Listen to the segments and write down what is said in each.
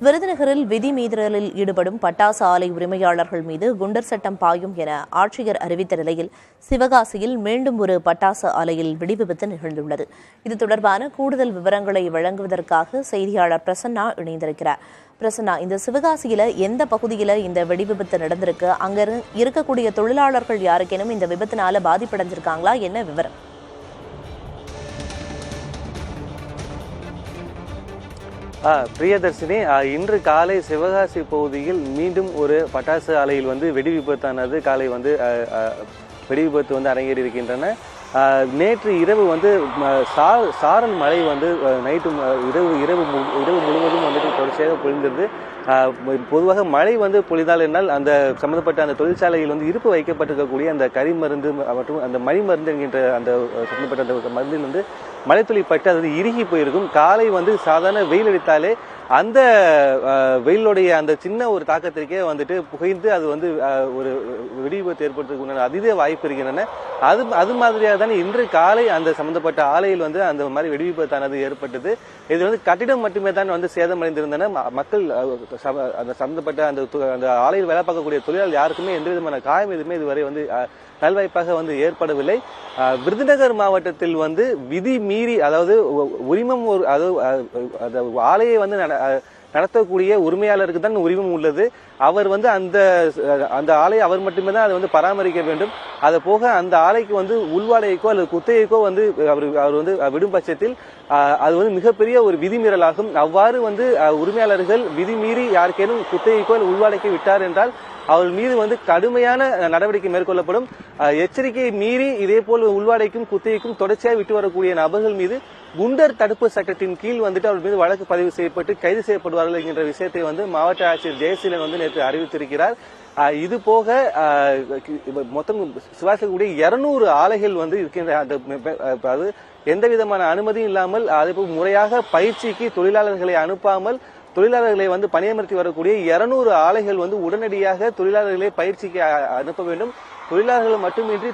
விருதுநகரில் விதி மீறலில் ஈடுபடும் பட்டாசு ஆலை உரிமையாளர்கள் மீது குண்டர் சட்டம் பாயும் என ஆட்சியர் அறிவித்த நிலையில் சிவகாசியில் மீண்டும் ஒரு பட்டாசு ஆலையில் வெடிவிபத்து நிகழ்ந்துள்ளது. இது தொடர்பான கூடுதல் விவரங்களை வழங்குவதற்காக செய்தியாளர் பிரசன்னா இணைந்திருக்கிறார். பிரசன்னா, இந்த சிவகாசியில எந்த பகுதியில இந்த வெடிவிபத்து நடந்திருக்கு? அங்க இருக்கக்கூடிய தொழிலாளர்கள் யாருக்கேனும் இந்த விபத்தினால பாதிப்படைஞ்சிருக்காங்களா? என்ன விவரம்? பிரியதர்ஷினி, இன்று காலை சிவகாசி பகுதியில் மீண்டும் ஒரு பட்டாசு ஆலையில் வெடி விபத்தானது காலை வெடி விபத்து அரங்கேறி இருக்கின்றன. நேற்று இரவு சாரல் மழை நைட்டு இரவு முழுவதும் தொடர்ச்சியாக பொழிந்தது. பொதுவாக மழை பொழிதால் என்றால் அந்த சம்பந்தப்பட்ட அந்த தொழிற்சாலையில் இருப்பு வைக்கப்பட்டிருக்கக்கூடிய அந்த கரிமருந்து மற்றும் அந்த மணிமருந்து என்கின்ற அந்த சம்பந்தப்பட்ட அந்த மருந்தில் மழைத்துளி பட்டு அது இறுகி போயிருக்கும். காலை சாதாரண வெயில் அடித்தாலே அந்த வெயிலுடைய அந்த சின்ன ஒரு தாக்கத்திற்கே புகைந்து அது ஒரு வெடி விபத்து ஏற்படுத்துவதற்கு அதீத வாய்ப்பு இருக்கின்றன. அது மாதிரியாக தான் இன்று காலை அந்த சம்பந்தப்பட்ட ஆலையில் அந்த மாதிரி வெடி விபத்தானது ஏற்பட்டது. இது கட்டிடம் மட்டுமே தான் சேதமடைந்திருந்தன. மக்கள் அந்த சம்பந்தப்பட்ட அந்த ஆலையில் வேலை பார்க்கக்கூடிய தொழிலாளர் யாருக்குமே எந்த விதமான காயம் எதுவுமே இதுவரை நல்வாய்ப்பாக ஏற்படவில்லை. விருதுநகர் மாவட்டத்தில் விதி மீறி, அதாவது உரிமம் ஆலையை நடத்தக்கூடிய உரிமையாளருக்கு தான் உரிமம் உள்ளது. அவர் அந்த ஆலையை அவர் மட்டுமே தான் அதை பராமரிக்க வேண்டும். அதை போக அந்த ஆலைக்கு உள்வாடகைக்கோ அல்லது குத்தகைக்கோ அவர் விடும் பட்சத்தில் அது மிகப்பெரிய ஒரு விதிமீறலாகும். அவ்வாறு உரிமையாளர்கள் விதிமீறி யாருக்கேனும் குத்தகைக்கோ அல்லது உள்வாடகைக்கோ விட்டார் என்றால் அவர்கள் மீது கடுமையான நடவடிக்கை மேற்கொள்ளப்படும். எச்சரிக்கையை மீறி இதே போல் உள்வாடைக்கும் குத்தகைக்கும் தொடர்ச்சியாக விட்டு வரக்கூடிய நபர்கள் மீது குண்டர் தடுப்பு சட்டத்தின் கீழ் அவர்கள் மீது வழக்கு பதிவு செய்யப்பட்டு கைது செய்யப்படுவார்கள் என்கின்ற விஷயத்தை மாவட்ட ஆட்சியர் ஜெயசீலன் நேற்று அறிவித்திருக்கிறார். இது போக மொத்தம் சிவாசிக்கூடிய 200 ஆலைகள் இருக்கின்ற அது எந்த விதமான அனுமதியும் இல்லாமல் அதே போல் முறையாக பயிற்சிக்கு தொழிலாளர்களை அனுப்பாமல் தொழிலாளர்களை பணியமர்த்தி வரக்கூடிய 200 ஆலைகள் உடனடியாக தொழிலாளர்களை பயிற்சிக்கு அனுப்ப வேண்டும். தொழிலாளர்கள் மட்டுமின்றி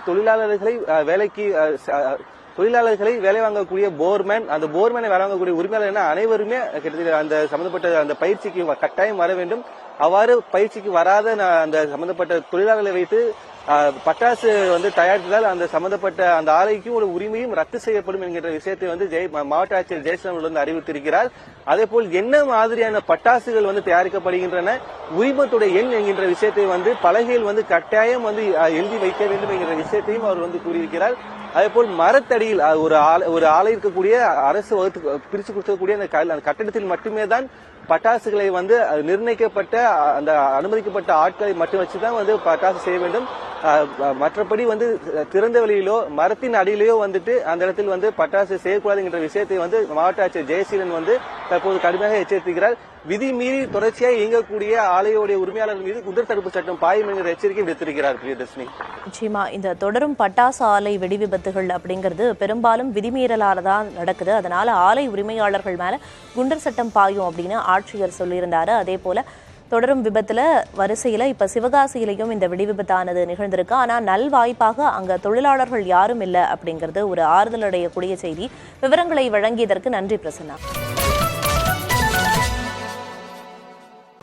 தொழிலாளர்களை வேலை வாங்கக்கூடிய போர்மேன், அந்த போர்மேனை வேலை வாங்கக்கூடிய உரிமையாளர் என அனைவருமே கிட்டத்தட்ட அந்த சம்பந்தப்பட்ட அந்த பயிற்சிக்கு கட்டாயம் வர வேண்டும். அவ்வாறு பயிற்சிக்கு வராத அந்த சம்பந்தப்பட்ட தொழிலாளர்களை வைத்து பட்டாசு தயாரித்ததால் அந்த சம்பந்தப்பட்ட அந்த ஆலைக்கும் ஒரு உரிமையும் ரத்து செய்யப்படும் என்கின்ற விஷயத்தை மாவட்ட ஆட்சியர் ஜெயசீலன் அறிவித்திருக்கிறார். அதே போல் என்ன மாதிரியான பட்டாசுகள் தயாரிக்கப்படுகின்றன, உரிமத்துடைய எண் என்கின்ற விஷயத்தை பலகையில் கட்டாயம் எழுதி வைக்க வேண்டும் என்கிற விஷயத்தையும் அவர் கூறியிருக்கிறார். அதே போல் மரத்தடியில் ஒரு ஆலை இருக்கக்கூடிய அரசு பிரிச்சு கொடுக்கக்கூடிய அந்த கட்டடத்தில் மட்டுமே தான் பட்டாசுகளை நிர்ணயிக்கப்பட்ட அந்த அனுமதிக்கப்பட்ட ஆட்களை மட்டும் வச்சுதான் பட்டாசு செய்ய வேண்டும். மற்றபடி திறந்த வெளியிலோ மரத்தின் அடியிலேயோ அந்த இடத்தில் பட்டாசு செய்யக்கூடாது என்ற விஷயத்தை மாவட்ட ஆட்சியர் ஜெயசீலன் தற்போது கடுமையாக எச்சரித்திருக்கிறார். விதி மீறி தொடர்ச்சியாக இயங்கக்கூடிய ஆலையோடைய உரிமையாளர் மீது குண்டர் தடுப்பு சட்டம் பாயும் என்கிற எச்சரிக்கை விடுத்திருக்கிறார். பிரியதர்ஷினி, நிச்சயமா இந்த தொடரும் பட்டாசு ஆலை வெடி விபத்துகள் அப்படிங்கிறது பெரும்பாலும் விதிமீறலால தான் நடக்குது. அதனால ஆலை உரிமையாளர்கள் மேல குண்டர் சட்டம் பாயும் அப்படின்னு ஆட்சியர் சொல்லியிருந்தாரு. அதே போல தொடரும் விபத்துல வரிசையில இப்ப சிவகாசியிலையும் இந்த வெடி விபத்தானது நிகழ்ந்திருக்கு. ஆனா நல்வாய்ப்பாக அங்க தொழிலாளர்கள் யாரும் இல்லை அப்படிங்கிறது ஒரு ஆறுதல் அடையக்கூடிய செய்தி. விவரங்களை வழங்கியதற்கு நன்றி பிரசன்னா.